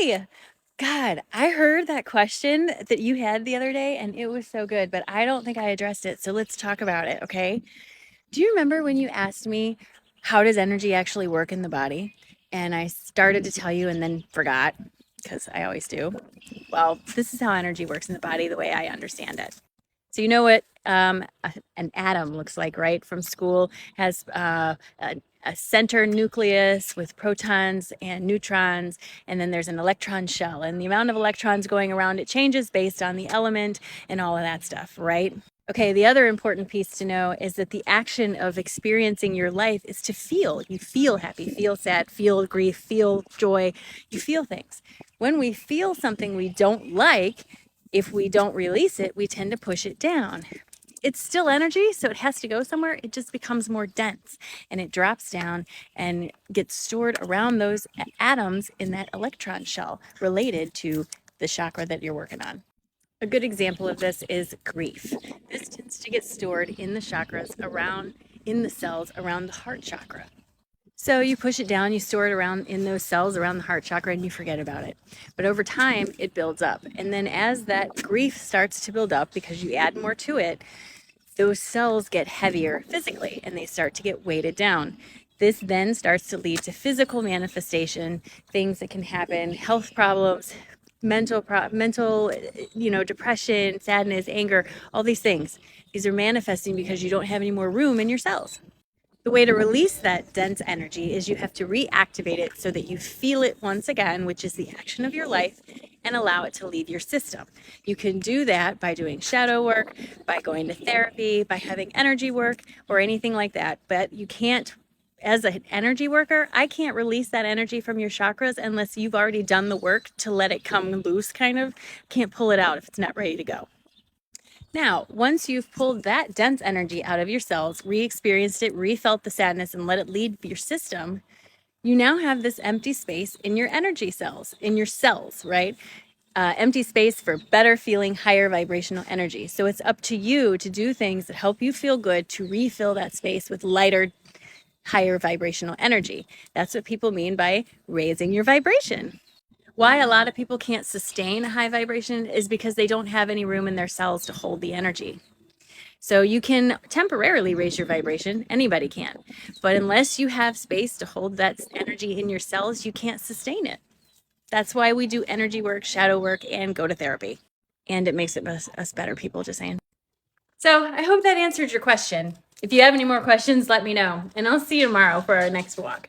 Hey, God, I heard that question that you had the other day and it was so good, but I don't think I addressed it. So let's talk about it, okay? Do you remember when you asked me, how does energy actually work in the body? And I started to tell you and then forgot, because I always do. Well, this is how energy works in the body, the way I understand it. So you know what an atom looks like, right? From school, has a center nucleus with protons and neutrons, and then there's an electron shell. And the amount of electrons going around it changes based on the element and all of that stuff, right? Okay, the other important piece to know is that the action of experiencing your life is to feel. You feel happy, feel sad, feel grief, feel joy. You feel things. When we feel something we don't like, if we don't release it, we tend to push it down. It's still energy, so it has to go somewhere. It just becomes more dense and it drops down and gets stored around those atoms in that electron shell related to the chakra that you're working on. A good example of this is grief. This tends to get stored in the chakras around, in the cells around the heart chakra. So you push it down, you store it around in those cells around the heart chakra, and you forget about it. But over time, it builds up. And then as that grief starts to build up, because you add more to it, those cells get heavier physically and they start to get weighted down. This then starts to lead to physical manifestation, things that can happen, health problems, mental, depression, sadness, anger, all these things. These are manifesting because you don't have any more room in your cells. The way to release that dense energy is you have to reactivate it so that you feel it once again, which is the action of your life, and allow it to leave your system. You can do that by doing shadow work, by going to therapy, by having energy work, or anything like that. But you can't, as an energy worker, I can't release that energy from your chakras unless you've already done the work to let it come loose, kind of. Can't pull it out if it's not ready to go. Now, once you've pulled that dense energy out of your cells, re-experienced it, re-felt the sadness, and let it lead your system, you now have this empty space in your energy cells, in your cells, right? Empty space for better feeling, higher vibrational energy. So it's up to you to do things that help you feel good to refill that space with lighter, higher vibrational energy. That's what people mean by raising your vibration. Why a lot of people can't sustain a high vibration is because they don't have any room in their cells to hold the energy. So you can temporarily raise your vibration, anybody can, but unless you have space to hold that energy in your cells, you can't sustain it. That's why we do energy work, shadow work, and go to therapy. And it makes us better people, just saying. So I hope that answered your question. If you have any more questions, let me know, and I'll see you tomorrow for our next walk.